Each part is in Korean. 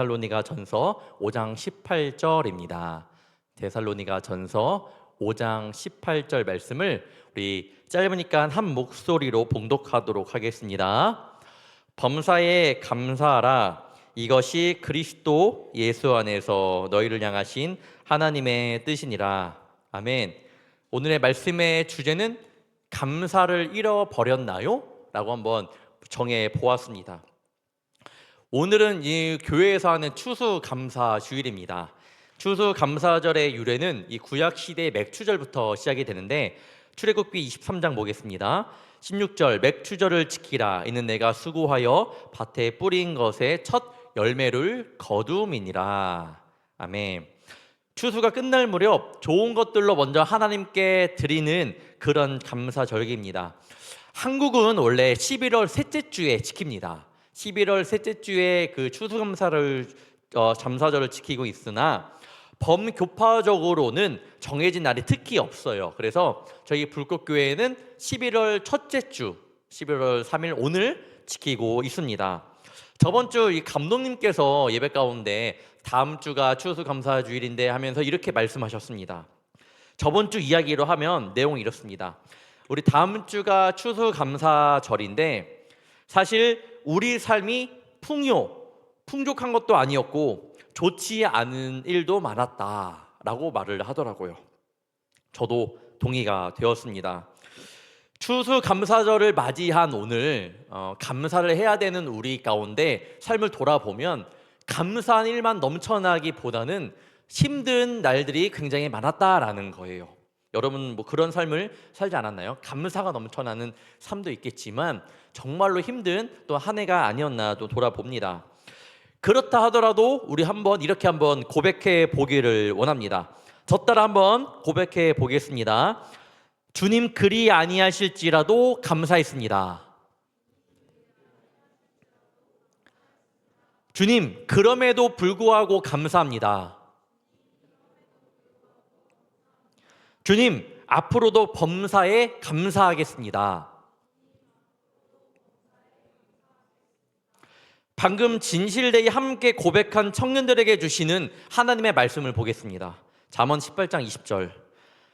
데살로니가전서 5장 18절입니다. 데살로니가전서 5장 18절 말씀을 우리 짧으니까 한 목소리로 봉독하도록 하겠습니다. 범사에 감사하라. 이것이 그리스도 예수 안에서 너희를 향하신 하나님의 뜻이니라. 아멘. 오늘의 말씀의 주제는 감사를 잃어버렸나요? 라고 한번 정해 보았습니다. 오늘은 이 교회에서 하는 추수감사 주일입니다. 추수감사절의 유래는 이 구약시대의 맥추절부터 시작이 되는데, 출애굽기 23장 보겠습니다. 16절, 맥추절을 지키라. 이는 내가 수고하여 밭에 뿌린 것의 첫 열매를 거두음이니라. 아멘. 추수가 끝날 무렵 좋은 것들로 먼저 하나님께 드리는 그런 감사절기입니다. 한국은 원래 11월 셋째 주에 지킵니다. 11월 셋째 주에 그 추수감사를 감사절을 지키고 있으나 범교파적으로는 정해진 날이 특히 없어요. 그래서 저희 불꽃교회는 11월 첫째 주 11월 3일 오늘 지키고 있습니다. 저번 주 이 감독님께서 예배 가운데 다음 주가 추수감사주일인데 하면서 이렇게 말씀하셨습니다. 저번 주 이야기로 하면 내용이 이렇습니다. 우리 다음 주가 추수감사절인데 사실 우리 삶이 풍족한 것도 아니었고 좋지 않은 일도 많았다라고 말을 하더라고요. 저도 동의가 되었습니다. 추수감사절을 맞이한 오늘 감사를 해야 되는 우리 가운데 삶을 돌아보면 감사한 일만 넘쳐나기보다는 힘든 날들이 굉장히 많았다라는 거예요. 여러분 뭐 그런 삶을 살지 않았나요? 감사가 넘쳐나는 삶도 있겠지만 정말로 힘든 또 한 해가 아니었나 또 돌아봅니다. 그렇다 하더라도 우리 이렇게 한번 고백해 보기를 원합니다. 저 따라 한번 고백해 보겠습니다. 주님 그리 아니하실지라도 감사했습니다. 주님 그럼에도 불구하고 감사합니다. 주님 앞으로도 범사에 감사하겠습니다. 방금 진실되이 함께 고백한 청년들에게 주시는 하나님의 말씀을 보겠습니다. 잠언 18장 20절.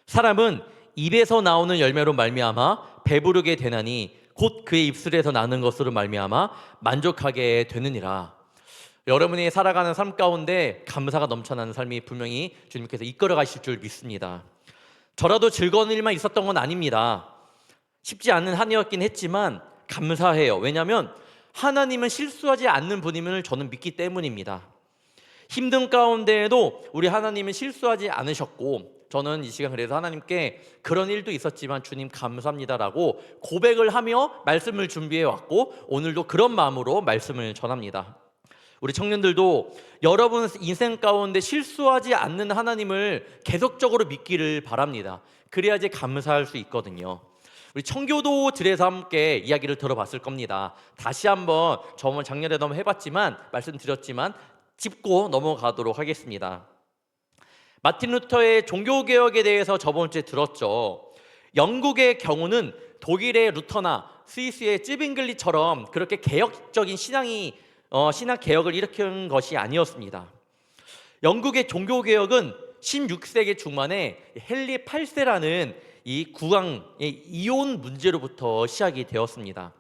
사람은 입에서 나오는 열매로 말미암아 배부르게 되나니 곧 그의 입술에서 나는 것으로 말미암아 만족하게 되느니라. 여러분이 살아가는 삶 가운데 감사가 넘쳐나는 삶이 분명히 주님께서 이끌어 가실 줄 믿습니다. 저라도 즐거운 일만 있었던 건 아닙니다. 쉽지 않은 한 해였긴 했지만 감사해요. 왜냐하면 하나님은 실수하지 않는 분임을 저는 믿기 때문입니다. 힘든 가운데에도 우리 하나님은 실수하지 않으셨고, 저는 이 시간 그래서 하나님께 그런 일도 있었지만 주님 감사합니다라고 고백을 하며 말씀을 준비해 왔고, 오늘도 그런 마음으로 말씀을 전합니다. 우리 청년들도 여러분 인생 가운데 실수하지 않는 하나님을 계속적으로 믿기를 바랍니다. 그래야지 감사할 수 있거든요. 우리 청교도들에서 함께 이야기를 들어봤을 겁니다. 다시 한번 저번 작년에도 한번 해봤지만 말씀드렸지만 짚고 넘어가도록 하겠습니다. 마틴 루터의 종교개혁에 대해서 저번 주에 들었죠. 영국의 경우는 독일의 루터나 스위스의 쯔빙글리처럼 그렇게 개혁적인 신앙 개혁을 일으킨 것이 아니었습니다. 영국의 종교개혁은 16세기 중반에 헨리 8세라는 이 국왕의 이혼 문제로부터 시작이 되었습니다.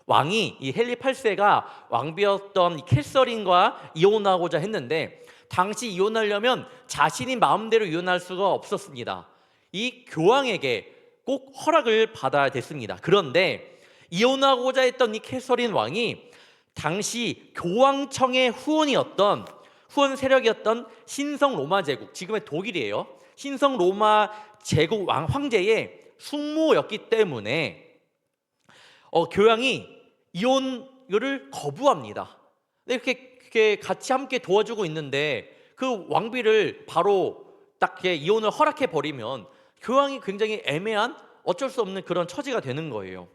왕이 이 헨리 8세가 왕비였던 캐서린과 이혼하고자 했는데, 당시 이혼하려면 자신이 마음대로 이혼할 수가 없었습니다. 이 교황에게 꼭 허락을 받아야 됐습니다. 그런데 이혼하고자 했던 이 캐서린 왕이 당시 교황청의 후원 세력이었던 신성 로마 제국, 지금의 독일이에요. 신성 로마 제국 황제의 숙모였기 때문에 교황이 이혼을 거부합니다. 이렇게 같이 함께 도와주고 있는데 그 왕비를 바로 딱 이혼을 허락해 버리면 교황이 굉장히 애매한 어쩔 수 없는 그런 처지가 되는 거예요.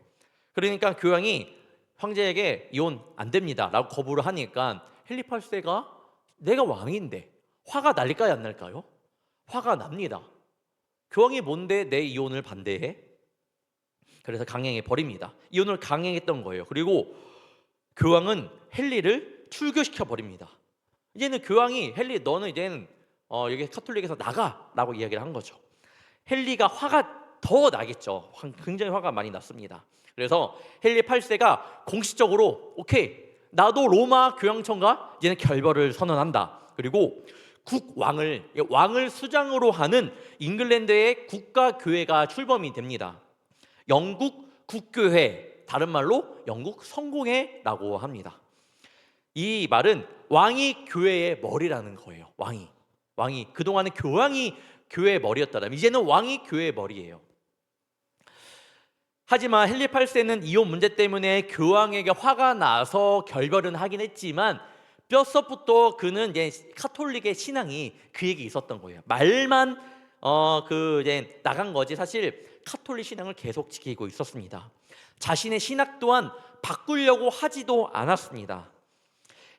그러니까 교황이 황제에게 이혼 안 됩니다 라고 거부를 하니까 헨리 8세가 내가 왕인데 화가 날까요 안 날까요? 화가 납니다. 교황이 뭔데 내 이혼을 반대해? 그래서 강행해 버립니다. 이혼을 강행했던 거예요. 그리고 교황은 헨리를 출교시켜 버립니다. 이제는 교황이 헨리 너는 이제는 여기 카톨릭에서 나가라고 이야기를 한 거죠. 헨리가 화가 더 나겠죠. 굉장히 화가 많이 났습니다. 그래서 헨리 8세가 공식적으로 오케이 나도 로마 교황청과 이제는 결별을 선언한다. 그리고 왕을 수장으로 하는 잉글랜드의 국가교회가 출범이 됩니다. 영국 국교회, 다른 말로 영국 성공회라고 합니다. 이 말은 왕이 교회의 머리라는 거예요. 왕이 그동안은 교황이 교회의 머리였다면 이제는 왕이 교회의 머리예요. 하지만 헨리 8세는 이혼 문제 때문에 교황에게 화가 나서 결별은 하긴 했지만 뼛속부터 그는 이제 카톨릭의 신앙이 그에게 있었던 거예요. 말만 이제 나간 거지 사실 카톨릭 신앙을 계속 지키고 있었습니다. 자신의 신학 또한 바꾸려고 하지도 않았습니다.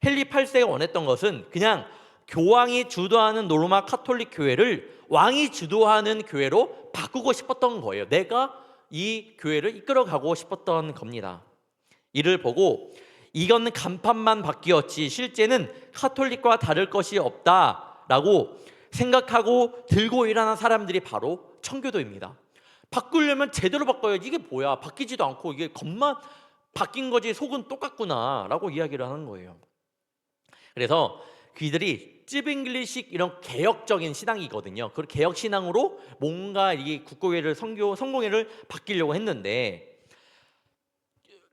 헨리 8세가 원했던 것은 그냥 교황이 주도하는 로마 카톨릭 교회를 왕이 주도하는 교회로 바꾸고 싶었던 거예요. 내가 이 교회를 이끌어가고 싶었던 겁니다. 이를 보고 이건 간판만 바뀌었지 실제는 카톨릭과 다를 것이 없다라고 생각하고 들고 일어난 사람들이 바로 청교도입니다. 바꾸려면 제대로 바꿔야지 이게 뭐야 바뀌지도 않고 이게 겉만 바뀐 거지 속은 똑같구나 라고 이야기를 하는 거예요. 그래서 그들이 찌빙글리식 이런 개혁적인 신앙이거든요. 그 개혁 신앙으로 뭔가 이 국교회를 성공회를 바뀌려고 했는데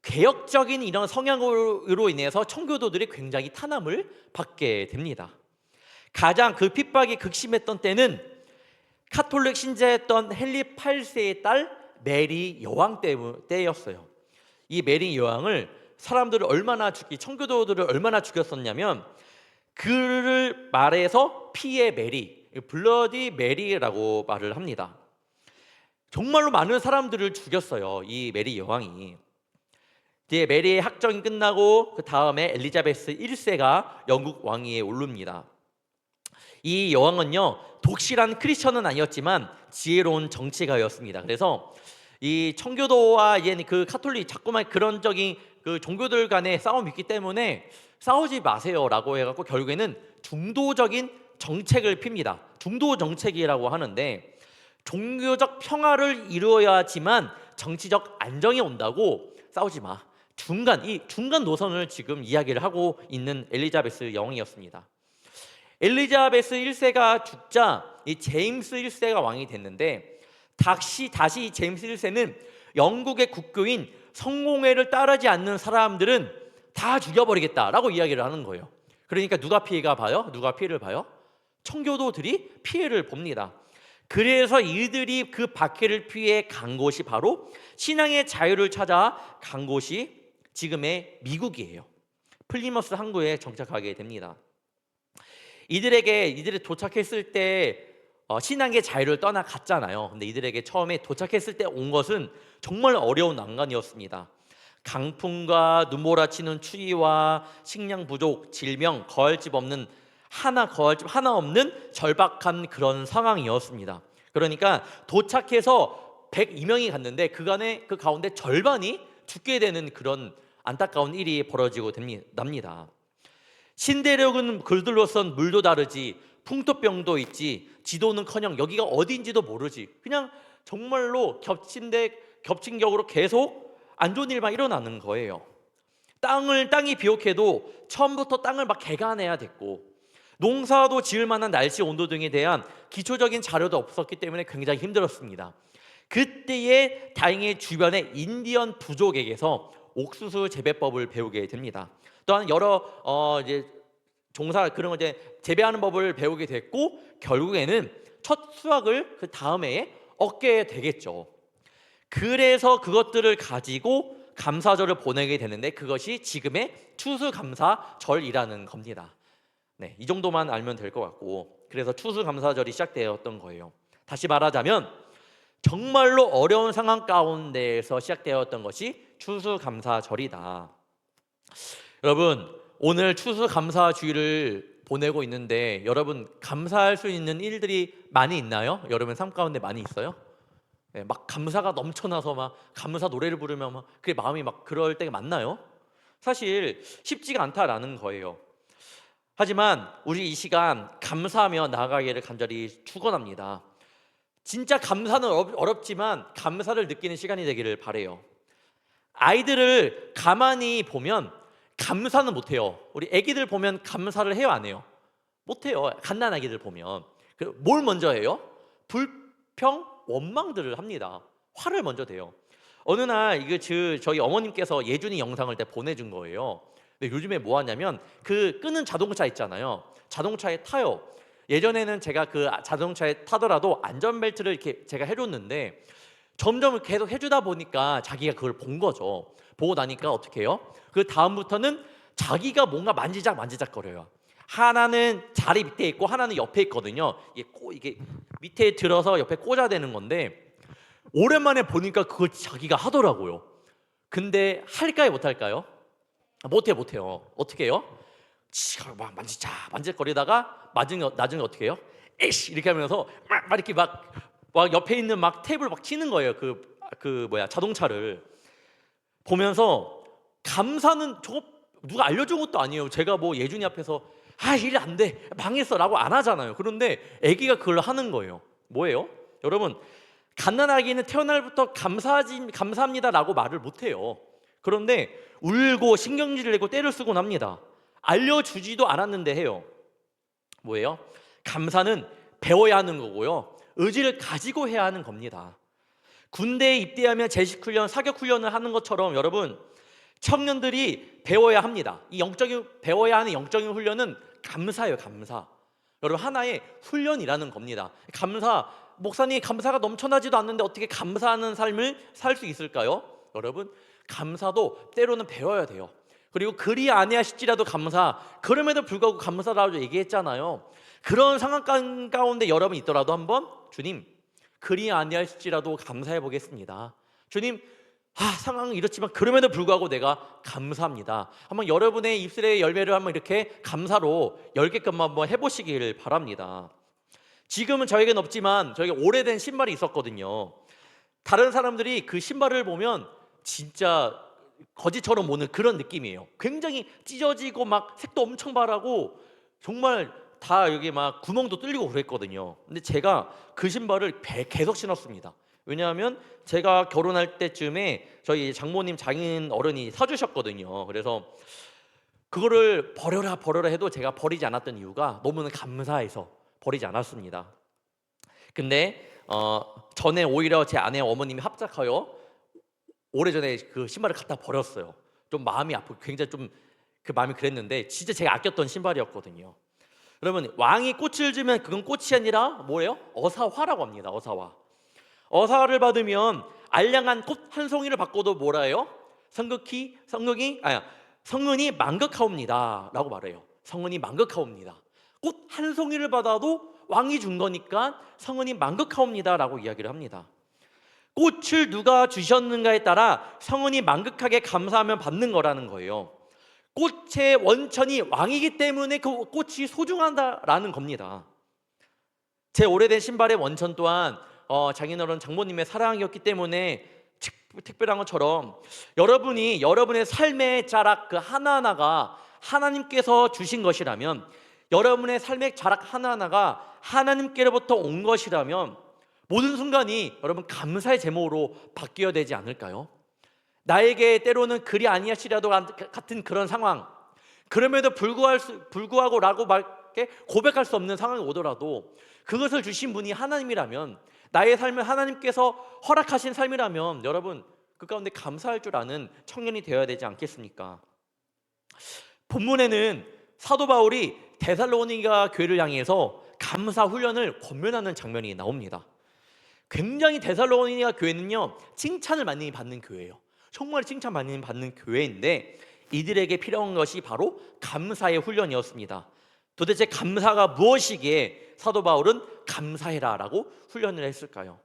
개혁적인 이런 성향으로 인해서 청교도들이 굉장히 탄압을 받게 됩니다. 가장 그 핍박이 극심했던 때는 카톨릭 신자였던 헨리 8세의 딸 메리 여왕 때였어요. 이 메리 여왕을 사람들을 청교도들을 얼마나 죽였었냐면 그를 말해서 피의 메리, 블러디 메리라고 말을 합니다. 정말로 많은 사람들을 죽였어요. 이 메리 여왕이. 이제 메리의 학정이 끝나고 그 다음에 엘리자베스 1세가 영국 왕위에 오릅니다. 이 여왕은요 독실한 크리스천은 아니었지만 지혜로운 정치가였습니다. 그래서 이 청교도와 그 카톨릭 자꾸만 그런 적인 그 종교들 간의 싸움이 있기 때문에 싸우지 마세요라고 해갖고 결국에는 중도적인 정책을 핍니다. 중도 정책이라고 하는데 종교적 평화를 이루어야지만 정치적 안정이 온다고 싸우지 마. 이 중간 노선을 지금 이야기를 하고 있는 엘리자베스 여왕이었습니다. 엘리자베스 1세가 죽자 이 제임스 1세가 왕이 됐는데 다시 이 제임스 1세는 영국의 국교인 성공회를 따르지 않는 사람들은 다 죽여버리겠다라고 이야기를 하는 거예요. 그러니까 누가 피해를 봐요? 청교도들이 피해를 봅니다. 그래서 이들이 그 박해를 피해 간 곳이 바로 신앙의 자유를 찾아 간 곳이 지금의 미국이에요. 플리머스 항구에 정착하게 됩니다. 이들이 도착했을 때 신앙의 자유를 떠나갔잖아요. 근데 이들에게 처음에 도착했을 때 온 것은 정말 어려운 난관이었습니다. 강풍과 눈몰아치는 추위와 식량 부족, 질병, 거할집 하나 없는 절박한 그런 상황이었습니다. 그러니까 도착해서 102명이 갔는데 그 가운데 절반이 죽게 되는 그런 안타까운 일이 벌어지고 납니다. 신대륙은 글들로선 물도 다르지 풍토병도 있지 지도는커녕 여기가 어디인지도 모르지 그냥 정말로 겹친 격으로 계속 안 좋은 일만 일어나는 거예요. 땅이 비옥해도 처음부터 땅을 막 개간해야 됐고 농사도 지을 만한 날씨 온도 등에 대한 기초적인 자료도 없었기 때문에 굉장히 힘들었습니다. 그때에 다행히 주변의 인디언 부족에게서 옥수수 재배법을 배우게 됩니다. 또한 여러 이제 그런 거 이제 재배하는 법을 배우게 됐고 결국에는 첫 수확을 그 다음에 얻게 되겠죠. 그래서 그것들을 가지고 감사절을 보내게 되는데 그것이 지금의 추수감사절이라는 겁니다. 네, 이 정도만 알면 될 것 같고 그래서 추수감사절이 시작되었던 거예요. 다시 말하자면 정말로 어려운 상황 가운데에서 시작되었던 것이 추수감사절이다. 여러분 오늘 추수감사주의를 보내고 있는데 여러분 감사할 수 있는 일들이 많이 있나요? 여러분 삶 가운데 많이 있어요? 네, 막 감사가 넘쳐나서 막 감사 노래를 부르면 막 그게 마음이 막 그럴 때가 많나요? 사실 쉽지가 않다라는 거예요. 하지만 우리 이 시간 감사하며 나아가기를 간절히 축원합니다. 진짜 감사는 어렵지만 감사를 느끼는 시간이 되기를 바래요. 아이들을 가만히 보면 감사는 못해요. 우리 애기들 보면 감사를 해요, 안 해요? 못해요. 갓난아기들 보면 뭘 먼저 해요? 불평, 원망들을 합니다. 화를 먼저 내요. 어느 날 저희 어머님께서 예준이 영상을 때 보내준 거예요. 근데 요즘에 뭐 하냐면 그 끄는 자동차 있잖아요. 자동차에 타요. 예전에는 제가 그 자동차에 타더라도 안전벨트를 이렇게 제가 해줬는데 점점 계속 해주다 보니까 자기가 그걸 본 거죠. 보고 나니까 어떻게 해요? 그 다음부터는 자기가 뭔가 만지작거려요. 하나는 자리 밑에 있고 하나는 옆에 있거든요. 이게 밑에 들어서 옆에 꽂아야 되는 건데 오랜만에 보니까 그걸 자기가 하더라고요. 근데 할까요, 못할까요? 못해요. 어떻게 해요? 막 만지작거리다가 나중에 어떻게 해요? 에이씨 이렇게 하면서 막 이렇게 막 옆에 있는 막 탭을 막 치는 거예요. 자동차를 보면서 감사는 저거 누가 알려준 것도 아니에요. 제가 뭐 예준이 앞에서 일 안 돼, 망했어라고 안 하잖아요. 그런데 아기가 그걸 하는 거예요. 뭐예요? 여러분, 갓난아기는 태어날부터 감사합니다라고 말을 못 해요. 그런데 울고 신경질을 내고 때를 쓰곤 합니다. 알려주지도 않았는데 해요. 뭐예요? 감사는 배워야 하는 거고요. 의지를 가지고 해야 하는 겁니다. 군대에 입대하면 제식훈련, 사격훈련을 하는 것처럼 여러분 청년들이 배워야 합니다. 배워야 하는 영적인 훈련은 감사예요. 감사. 여러분 하나의 훈련이라는 겁니다. 목사님 감사가 넘쳐나지도 않는데 어떻게 감사하는 삶을 살 수 있을까요? 여러분 감사도 때로는 배워야 돼요. 그리고 그리 아니하실지라도 그럼에도 불구하고 감사라고 얘기했잖아요. 그런 상황 가운데 여러분 있더라도 한번 주님 그리 아니하실지라도 감사해 보겠습니다. 주님 상황은 이렇지만 그럼에도 불구하고 내가 감사합니다. 한번 여러분의 입술의 열매를 한번 이렇게 감사로 10개씩만 한번 해보시길 바랍니다. 지금은 저에겐 없지만 저에게 오래된 신발이 있었거든요. 다른 사람들이 그 신발을 보면 진짜 거지처럼 보는 그런 느낌이에요. 굉장히 찢어지고 막 색도 엄청 바라고 정말 다 여기 막 구멍도 뚫리고 그랬거든요. 근데 제가 그 신발을 계속 신었습니다. 왜냐하면 제가 결혼할 때쯤에 저희 장모님 장인 어른이 사주셨거든요. 그래서 그거를 버려라 해도 제가 버리지 않았던 이유가 너무나 감사해서 버리지 않았습니다. 근데 전에 오히려 제 아내 어머님이 합작하여 오래전에 그 신발을 갖다 버렸어요. 좀 마음이 아프고 굉장히 좀 그 마음이 그랬는데 진짜 제가 아꼈던 신발이었거든요. 여러분 왕이 꽃을 주면 그건 꽃이 아니라 뭐예요? 어사화라고 합니다. 어사화를 받으면 알량한 꽃 한 송이를 받고도 뭐라 해요? 성은이 만극하옵니다 라고 말해요. 성은이 만극하옵니다. 꽃 한 송이를 받아도 왕이 준 거니까 성은이 만극하옵니다 라고 이야기를 합니다. 꽃을 누가 주셨는가에 따라 성은이 만극하게 감사하면 받는 거라는 거예요. 꽃의 원천이 왕이기 때문에 그 꽃이 소중하다라는 겁니다. 제 오래된 신발의 원천 또한 장인어른 장모님의 사랑이었기 때문에 특별한 것처럼 여러분의 삶의 자락 그 하나하나가 하나님께서 주신 것이라면, 여러분의 삶의 자락 하나하나가 하나님께로부터 온 것이라면 모든 순간이 여러분 감사의 제목으로 바뀌어야 되지 않을까요? 나에게 때로는 그리 아니하시라도 같은 그런 상황, 그럼에도 불구하고 라고 고백할 수 없는 상황이 오더라도 그것을 주신 분이 하나님이라면, 나의 삶을 하나님께서 허락하신 삶이라면 여러분 그 가운데 감사할 줄 아는 청년이 되어야 되지 않겠습니까? 본문에는 사도 바울이 데살로니가 교회를 향해서 감사 훈련을 권면하는 장면이 나옵니다. 굉장히 데살로니가 교회는요 칭찬을 많이 받는 교회예요. 정말 칭찬 많이 받는 교회인데 이들에게 필요한 것이 바로 감사의 훈련이었습니다. 도대체 감사가 무엇이기에 사도 바울은 감사해라 라고 훈련을 했을까요?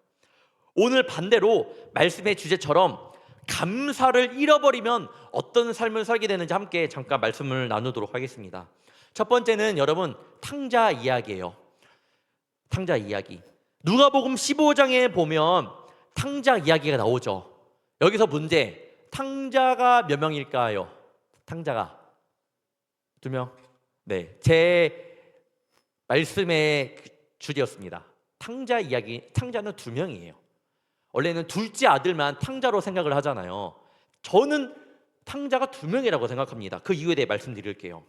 오늘 반대로 말씀의 주제처럼 감사를 잃어버리면 어떤 삶을 살게 되는지 함께 잠깐 말씀을 나누도록 하겠습니다. 첫 번째는 여러분 탕자 이야기예요. 탕자 이야기. 누가복음 15장에 보면 탕자 이야기가 나오죠. 여기서 문제, 탕자가 몇 명일까요? 탕자가 2명. 네, 제 말씀의 줄이었습니다. 탕자 이야기, 탕자는 두 명이에요. 원래는 둘째 아들만 탕자로 생각을 하잖아요. 저는 탕자가 두 명이라고 생각합니다. 그 이유에 대해 말씀드릴게요.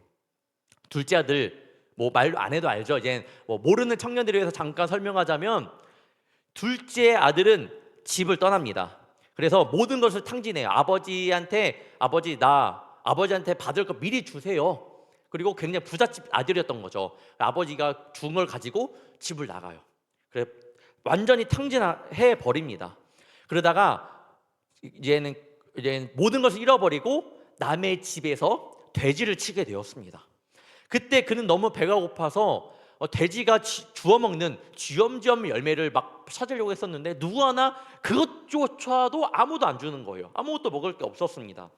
둘째 아들, 뭐 말 안 해도 알죠. 이제 뭐 모르는 청년들을 위해서 잠깐 설명하자면, 둘째 아들은 집을 떠납니다. 그래서 모든 것을 탕진해요. 아버지한테 아버지한테 받을 거 미리 주세요. 그리고 굉장히 부잣집 아들이었던 거죠. 아버지가 준 걸 가지고 집을 나가요. 그래 완전히 탕진해 버립니다. 그러다가 이제는 모든 것을 잃어버리고 남의 집에서 돼지를 치게 되었습니다. 그때 그는 너무 배가 고파서 돼지가 주워 먹는 쥐엄쥐엄 열매를 막 찾으려고 했었는데 누구 하나 그것조차도 아무도 안 주는 거예요. 아무것도 먹을 게 없었습니다.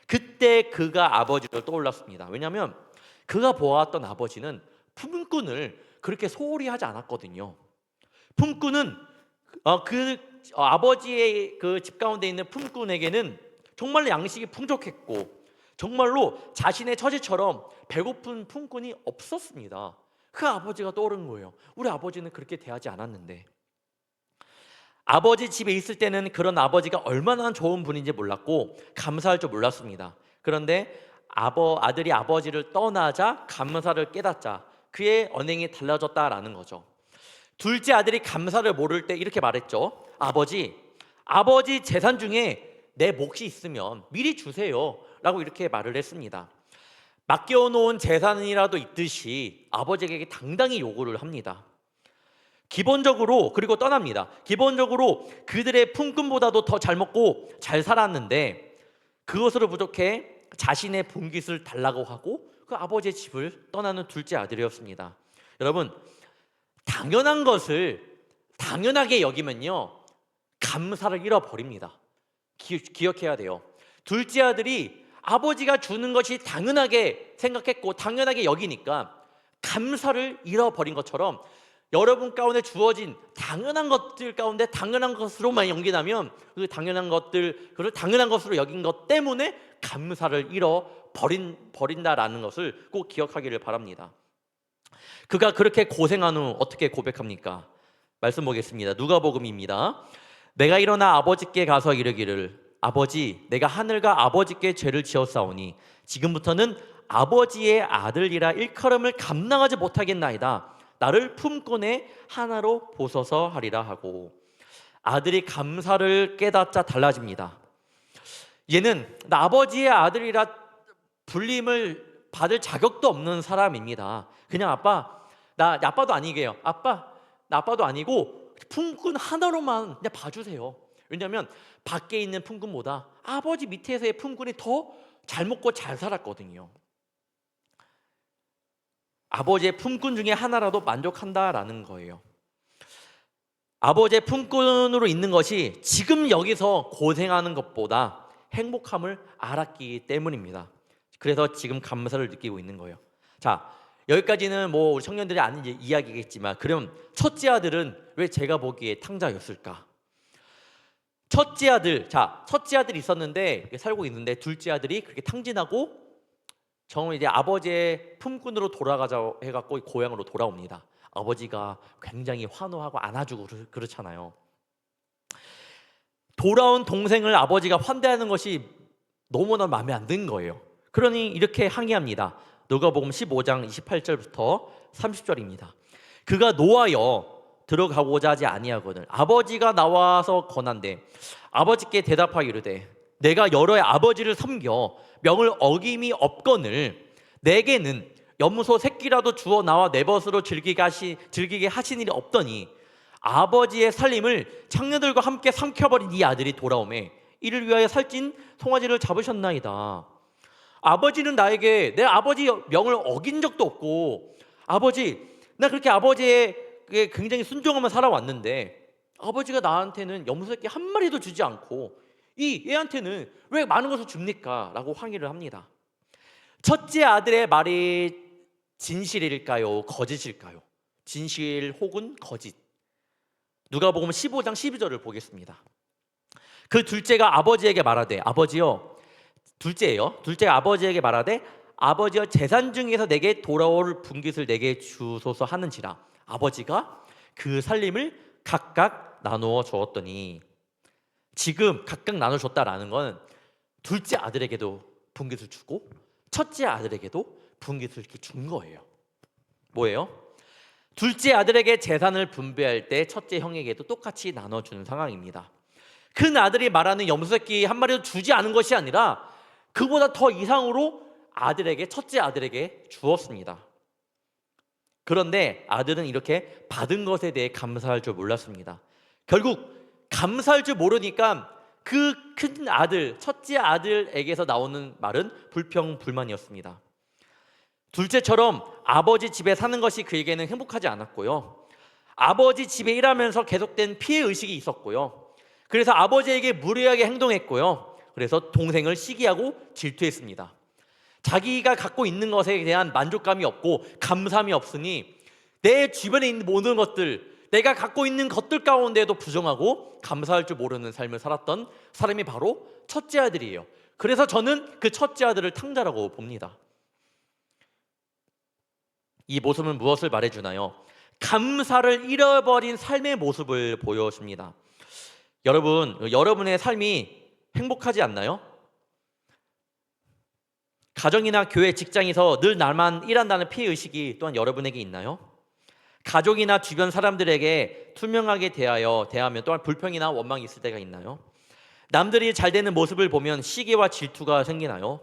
그때 그가 아버지를 떠올랐습니다. 왜냐하면 그가 보았던 아버지는 품꾼을 그렇게 소홀히 하지 않았거든요. 품꾼은 아버지의 그 집 가운데 있는 품꾼에게는 정말로 양식이 풍족했고 정말로 자신의 처지처럼 배고픈 품꾼이 없었습니다. 그 아버지가 떠오른 거예요. 우리 아버지는 그렇게 대하지 않았는데. 아버지 집에 있을 때는 그런 아버지가 얼마나 좋은 분인지 몰랐고 감사할 줄 몰랐습니다. 그런데 아들이 아버지를 떠나자 감사를 깨닫자 그의 언행이 달라졌다라는 거죠. 둘째 아들이 감사를 모를 때 이렇게 말했죠. 아버지 재산 중에 내 몫이 있으면 미리 주세요 라고 이렇게 말을 했습니다. 맡겨놓은 재산이라도 있듯이 아버지에게 당당히 요구를 합니다. 기본적으로 그리고 떠납니다. 기본적으로 그들의 품꾼보다도 더 잘 먹고 잘 살았는데 그것으로 부족해 자신의 분깃을 달라고 하고 그 아버지의 집을 떠나는 둘째 아들이었습니다. 여러분, 당연한 것을 당연하게 여기면요 감사를 잃어버립니다. 기억해야 돼요. 둘째 아들이 아버지가 주는 것이 당연하게 생각했고 당연하게 여기니까 감사를 잃어버린 것처럼 여러분 가운데 주어진 당연한 것들 가운데 당연한 것으로만 연기하면 그 당연한 것들, 그걸 당연한 것으로 여긴 것 때문에 감사를 잃어버린다라는 것을 꼭 기억하기를 바랍니다. 그가 그렇게 고생한 후 어떻게 고백합니까? 말씀 보겠습니다. 누가복음입니다. 내가 일어나 아버지께 가서 이르기를 아버지 내가 하늘과 아버지께 죄를 지었사오니 지금부터는 아버지의 아들이라 일컬음을 감당하지 못하겠나이다. 나를 품꾼의 하나로 보소서 하리라 하고 아들이 감사를 깨닫자 달라집니다. 얘는 나 아버지의 아들이라 불림을 받을 자격도 없는 사람입니다. 그냥 나 아빠도 아니게요. 나 아빠도 아니고 품꾼 하나로만 그냥 봐주세요. 왜냐하면 밖에 있는 품꾼보다 아버지 밑에서의 품꾼이 더 잘 먹고 잘 살았거든요. 아버지의 품꾼 중에 하나라도 만족한다라는 거예요. 아버지의 품꾼으로 있는 것이 지금 여기서 고생하는 것보다 행복함을 알았기 때문입니다. 그래서 지금 감사를 느끼고 있는 거예요. 자, 여기까지는 뭐 우리 청년들이 아는 이야기겠지만 그럼 첫째 아들은 왜 제가 보기에 탕자였을까? 첫째 아들이 있었는데 살고 있는데 둘째 아들이 그렇게 탕진하고 정말 이제 아버지의 품꾼으로 돌아가자고 해갖고 고향으로 돌아옵니다. 아버지가 굉장히 환호하고 안아주고 그렇잖아요. 돌아온 동생을 아버지가 환대하는 것이 너무나 마음에 안 든 거예요. 그러니 이렇게 항의합니다. 누가복음 15장 28절부터 30절입니다. 그가 노하여 들어가고자 하지 아니하거늘 아버지가 나와서 권한대 아버지께 대답하여 이르되 내가 여러의 아버지를 섬겨 명을 어김이 없거늘 내게는 염소 새끼라도 주어 나와 내 벗으로 즐기게 하신 일이 없더니 아버지의 살림을 창녀들과 함께 삼켜버린 이 아들이 돌아오매 이를 위하여 살찐 송아지를 잡으셨나이다. 아버지는 나에게 내 아버지 명을 어긴 적도 없고 나 그렇게 아버지의 굉장히 순종하며 살아왔는데 아버지가 나한테는 염소 새끼 한 마리도 주지 않고 이 얘한테는 왜 많은 것을 줍니까? 라고 항의를 합니다. 첫째 아들의 말이 진실일까요? 거짓일까요? 진실 혹은 거짓. 누가복음 15장 12절을 보겠습니다. 그 둘째가 아버지에게 말하되 아버지여 둘째가 아버지에게 말하되 아버지여 재산 중에서 내게 돌아올 분깃을 내게 주소서 하는지라. 아버지가 그 살림을 각각 나누어 주었더니, 지금 각각 나눠줬다라는 건 둘째 아들에게도 분깃을 주고 첫째 아들에게도 분깃을 이렇게 준 거예요. 뭐예요? 둘째 아들에게 재산을 분배할 때 첫째 형에게도 똑같이 나눠주는 상황입니다. 큰 아들이 말하는 염소새끼 한 마리도 주지 않은 것이 아니라 그보다 더 이상으로 첫째 아들에게 주었습니다. 그런데 아들은 이렇게 받은 것에 대해 감사할 줄 몰랐습니다. 결국 감사할 줄 모르니까 그 큰 아들, 첫째 아들에게서 나오는 말은 불평불만이었습니다. 둘째처럼 아버지 집에 사는 것이 그에게는 행복하지 않았고요. 아버지 집에 일하면서 계속된 피해의식이 있었고요. 그래서 아버지에게 무례하게 행동했고요. 그래서 동생을 시기하고 질투했습니다. 자기가 갖고 있는 것에 대한 만족감이 없고 감사함이 없으니 내 주변에 있는 모든 것들, 내가 갖고 있는 것들 가운데에도 부정하고 감사할 줄 모르는 삶을 살았던 사람이 바로 첫째 아들이에요. 그래서 저는 그 첫째 아들을 탕자라고 봅니다. 이 모습은 무엇을 말해주나요? 감사를 잃어버린 삶의 모습을 보여줍니다. 여러분의 삶이 행복하지 않나요? 가정이나 교회, 직장에서 늘 나만 일한다는 피해의식이 또한 여러분에게 있나요? 가족이나 주변 사람들에게 투명하게 대하면 또한 불평이나 원망이 있을 때가 있나요? 남들이 잘 되는 모습을 보면 시기와 질투가 생기나요?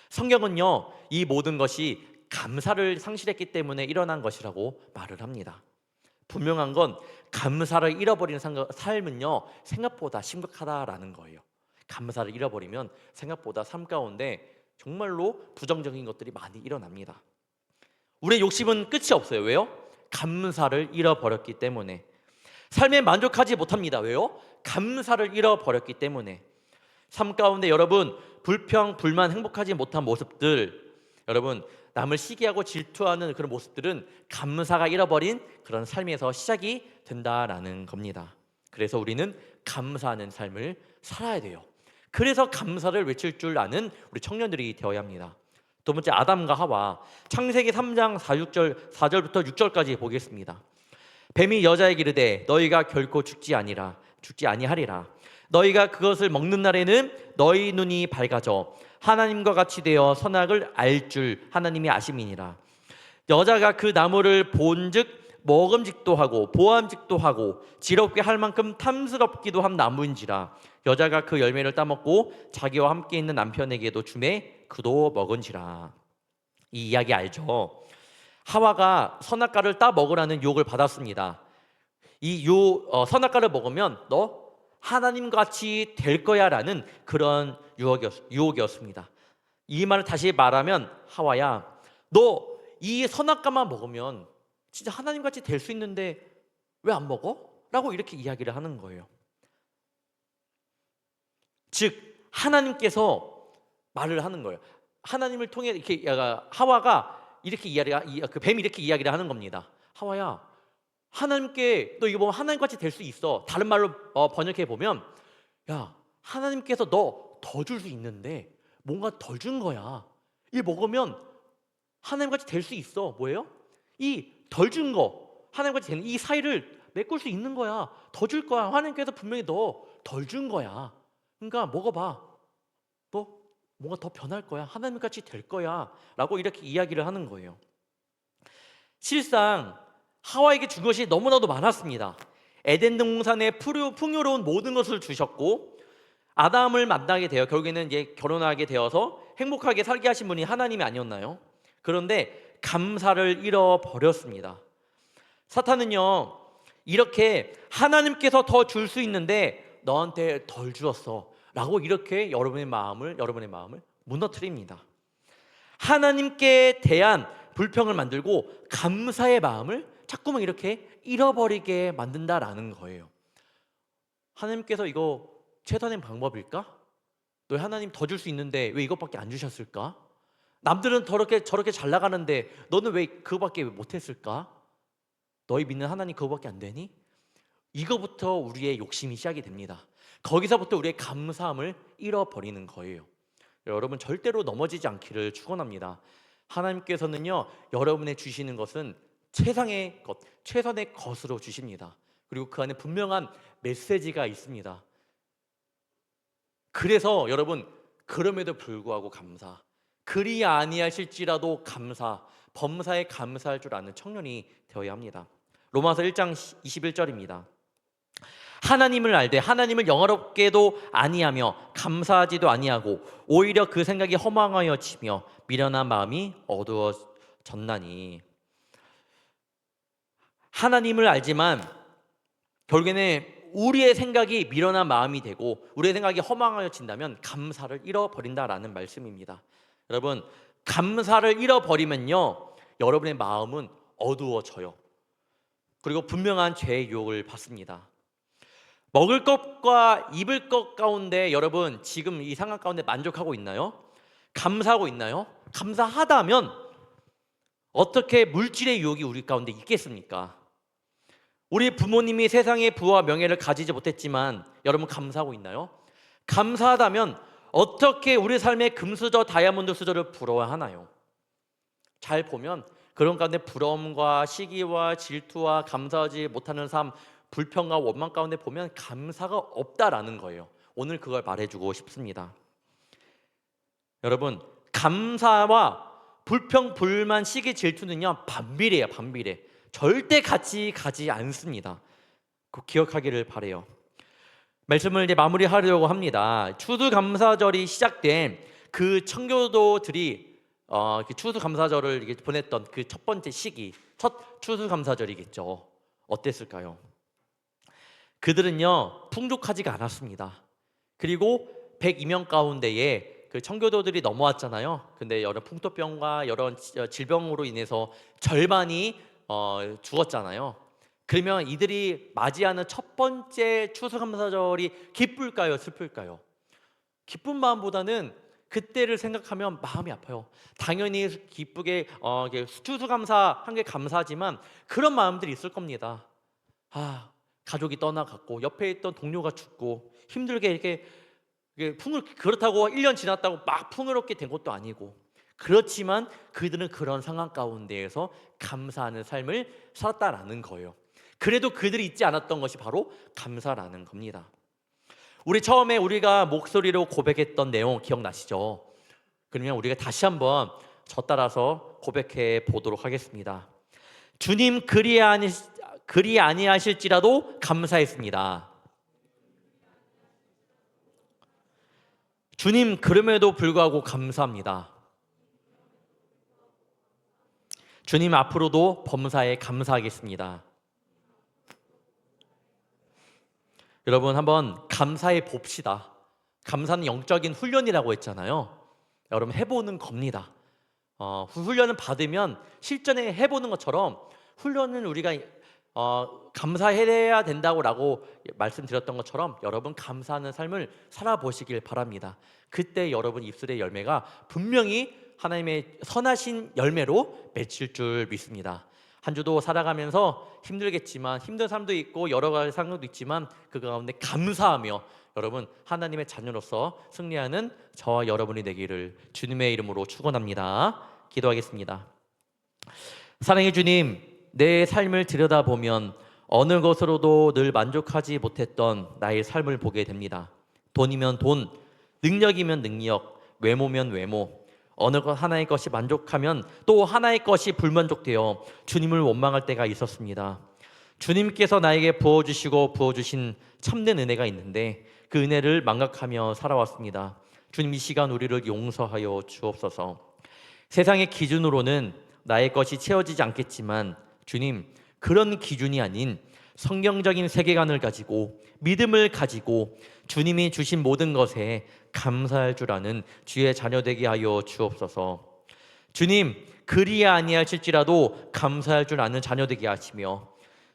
성경은요, 이 모든 것이 감사를 상실했기 때문에 일어난 것이라고 말을 합니다. 분명한 건 감사를 잃어버리는 삶은요, 생각보다 심각하다라는 거예요. 감사를 잃어버리면 생각보다 삶 가운데 정말로 부정적인 것들이 많이 일어납니다. 우리의 욕심은 끝이 없어요. 왜요? 감사를 잃어버렸기 때문에. 삶에 만족하지 못합니다. 왜요? 감사를 잃어버렸기 때문에. 삶 가운데 여러분 불평, 불만, 행복하지 못한 모습들, 여러분 남을 시기하고 질투하는 그런 모습들은 감사가 잃어버린 그런 삶에서 시작이 된다라는 겁니다. 그래서 우리는 감사하는 삶을 살아야 돼요. 그래서 감사를 외칠 줄 아는 우리 청년들이 되어야 합니다. 두 번째, 아담과 하와. 창세기 3장 4절부터 6절까지 보겠습니다. 뱀이 여자에게 이르되 너희가 결코 죽지 아니하리라. 너희가 그것을 먹는 날에는 너희 눈이 밝아져 하나님과 같이 되어 선악을 알 줄 하나님이 아심이니라. 여자가 그 나무를 본즉 먹음직도 하고 보암직도 하고 지럽게 할 만큼 탐스럽기도 한 나무인지라. 여자가 그 열매를 따먹고 자기와 함께 있는 남편에게도 주매 그도 먹은지라. 이 이야기 알죠? 하와가 선악과를 따 먹으라는 유혹을 받았습니다. 선악과를 먹으면 너 하나님 같이 될 거야라는 그런 유혹이었습니다. 이 말을 다시 말하면, 하와야, 너 이 선악과만 먹으면 진짜 하나님 같이 될 수 있는데 왜 안 먹어? 라고 이렇게 이야기를 하는 거예요. 즉 하나님께서 말을 하는 거예요. 하나님을 통해 이렇게 하와가 그 뱀이 이렇게 이야기를 하는 겁니다. 하와야, 하나님께 너 이거 보면 하나님 같이 될 수 있어. 다른 말로 번역해 보면, 야, 하나님께서 너 더 줄 수 있는데 뭔가 덜 준 거야. 이 먹으면 하나님 같이 될 수 있어. 뭐예요? 이 덜 준 거, 하나님 같이 되는 이 사이를 메꿀 수 있는 거야. 더 줄 거야. 하나님께서 분명히 너 덜 준 거야. 그러니까 먹어봐. 너 뭔가 더 변할 거야. 하나님 같이 될 거야. 라고 이렇게 이야기를 하는 거예요. 실상 하와에게 준 것이 너무나도 많았습니다. 에덴 동산에 풍요로운 모든 것을 주셨고, 아담을 만나게 되어 결국에는 이제 결혼하게 되어서 행복하게 살게 하신 분이 하나님이 아니었나요? 그런데 감사를 잃어버렸습니다. 사탄은요, 이렇게 하나님께서 더 줄 수 있는데 너한테 덜 주었어 라고 이렇게 여러분의 마음을 무너뜨립니다. 하나님께 대한 불평을 만들고 감사의 마음을 자꾸만 이렇게 잃어버리게 만든다라는 거예요. 하나님께서 이거 최선의 방법일까? 너 하나님 더 줄 수 있는데 왜 이것밖에 안 주셨을까? 남들은 저렇게 잘 나가는데 너는 왜 그거밖에 못했을까? 너희 믿는 하나님 그거밖에 안 되니? 이거부터 우리의 욕심이 시작이 됩니다. 거기서부터 우리의 감사함을 잃어버리는 거예요. 여러분 절대로 넘어지지 않기를 축원합니다. 하나님께서는요, 여러분의 주시는 것은 최상의 것, 최선의 것으로 주십니다. 그리고 그 안에 분명한 메시지가 있습니다. 그래서 여러분, 그럼에도 불구하고 감사, 그리 아니하실지라도 감사, 범사에 감사할 줄 아는 청년이 되어야 합니다. 로마서 1장 21절입니다. 하나님을 알되 하나님을 영화롭게도 아니하며 감사하지도 아니하고 오히려 그 생각이 허망하여 지며 미련한 마음이 어두워졌나니. 하나님을 알지만 결국에는 우리의 생각이 미련한 마음이 되고 우리의 생각이 허망하여진다면 감사를 잃어버린다라는 말씀입니다. 여러분, 감사를 잃어버리면요, 여러분의 마음은 어두워져요. 그리고 분명한 죄의 유혹을 받습니다. 먹을 것과 입을 것 가운데 여러분 지금 이 상황 가운데 만족하고 있나요? 감사하고 있나요? 감사하다면 어떻게 물질의 유혹이 우리 가운데 있겠습니까? 우리 부모님이 세상의 부와 명예를 가지지 못했지만 여러분 감사하고 있나요? 감사하다면 어떻게 우리 삶의 금수저, 다이아몬드 수저를 부러워하나요? 잘 보면 그런 가운데 부러움과 시기와 질투와 감사하지 못하는 삶, 불평과 원망 가운데 보면 감사가 없다라는 거예요. 오늘 그걸 말해주고 싶습니다. 여러분, 감사와 불평, 불만, 시기, 질투는요 반비례예요. 반비례. 절대 같이 가지 않습니다. 꼭 기억하기를 바라요. 말씀을 이제 마무리하려고 합니다. 추수감사절이 시작된 그 청교도들이 추수감사절을 보냈던 그 첫 번째 시기, 첫 추수감사절이겠죠. 어땠을까요? 그들은요 풍족하지가 않았습니다. 그리고 102명 가운데에 그 청교도들이 넘어왔잖아요. 근데 여러 풍토병과 여러 질병으로 인해서 절반이 죽었잖아요. 그러면 이들이 맞이하는 첫 번째 추수감사절이 기쁠까요? 슬플까요? 기쁜 마음보다는 그때를 생각하면 마음이 아파요. 당연히 기쁘게 추수감사한 게 감사하지만 그런 마음들이 있을 겁니다. 가족이 떠나갔고 옆에 있던 동료가 죽고 힘들게 이렇게 그렇다고 1년 지났다고 막 풍요롭게 된 것도 아니고, 그렇지만 그들은 그런 상황 가운데에서 감사하는 삶을 살았다라는 거예요. 그래도 그들이 잊지 않았던 것이 바로 감사라는 겁니다. 우리 처음에 우리가 목소리로 고백했던 내용 기억나시죠? 그러면 우리가 다시 한번 저 따라서 고백해 보도록 하겠습니다. 주님 그리 아니하실지라도 감사했습니다. 주님 그럼에도 불구하고 감사합니다. 주님 앞으로도 범사에 감사하겠습니다. 여러분 한번 감사해 봅시다. 감사는 영적인 훈련이라고 했잖아요. 여러분 해보는 겁니다. 훈련을 받으면 실전에 해보는 것처럼 훈련은 우리가 감사해야 된다고 말씀드렸던 것처럼 여러분 감사하는 삶을 살아보시길 바랍니다. 그때 여러분 입술의 열매가 분명히 하나님의 선하신 열매로 맺힐 줄 믿습니다. 한 주도 살아가면서 힘들겠지만 힘든 삶도 있고 여러 가지 상황도 있지만 그 가운데 감사하며 여러분 하나님의 자녀로서 승리하는 저와 여러분이 되기를 주님의 이름으로 축원합니다. 기도하겠습니다. 사랑의 주님, 내 삶을 들여다보면 어느 것으로도 늘 만족하지 못했던 나의 삶을 보게 됩니다. 돈이면 돈, 능력이면 능력, 외모면 외모, 어느 것 하나의 것이 만족하면 또 하나의 것이 불만족되어 주님을 원망할 때가 있었습니다. 주님께서 나에게 부어주신 참된 은혜가 있는데 그 은혜를 망각하며 살아왔습니다. 주님 이 시간 우리를 용서하여 주옵소서. 세상의 기준으로는 나의 것이 채워지지 않겠지만 주님 그런 기준이 아닌 성경적인 세계관을 가지고 믿음을 가지고 주님이 주신 모든 것에 감사할 줄 아는 주의 자녀 되게 하여 주옵소서. 주님 그리 아니하실지라도 감사할 줄 아는 자녀 되게 하시며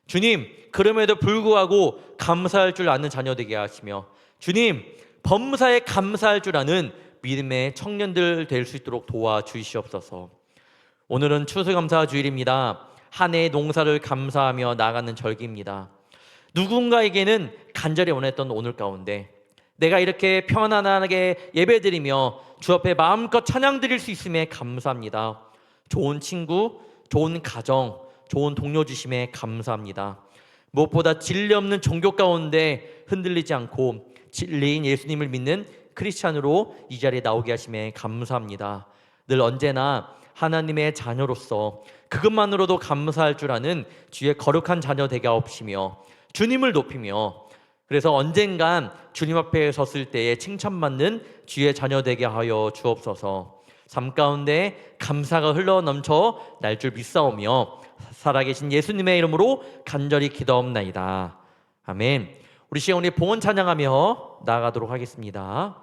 주님 그럼에도 불구하고 감사할 줄 아는 자녀 되게 하시며 주님 범사에 감사할 줄 아는 믿음의 청년들 될 수 있도록 도와주시옵소서. 오늘은 추수감사 주일입니다. 한 해의 농사를 감사하며 나가는 절기입니다. 누군가에게는 간절히 원했던 오늘 가운데 내가 이렇게 편안하게 예배드리며 주 앞에 마음껏 찬양 드릴 수 있음에 감사합니다. 좋은 친구, 좋은 가정, 좋은 동료 주심에 감사합니다. 무엇보다 진리 없는 종교 가운데 흔들리지 않고 진리인 예수님을 믿는 크리스찬으로 이 자리에 나오게 하심에 감사합니다. 늘 언제나 하나님의 자녀로서 그것만으로도 감사할 줄 아는 주의 거룩한 자녀 되게 하옵시며 주님을 높이며 그래서 언젠간 주님 앞에 섰을 때에 칭찬받는 주의 자녀 되게 하여 주옵소서. 삶 가운데 감사가 흘러 넘쳐 날 줄 믿사오며 살아계신 예수님의 이름으로 간절히 기도하옵나이다. 아멘. 우리 시간 우리 봉헌 찬양하며 나아가도록 하겠습니다.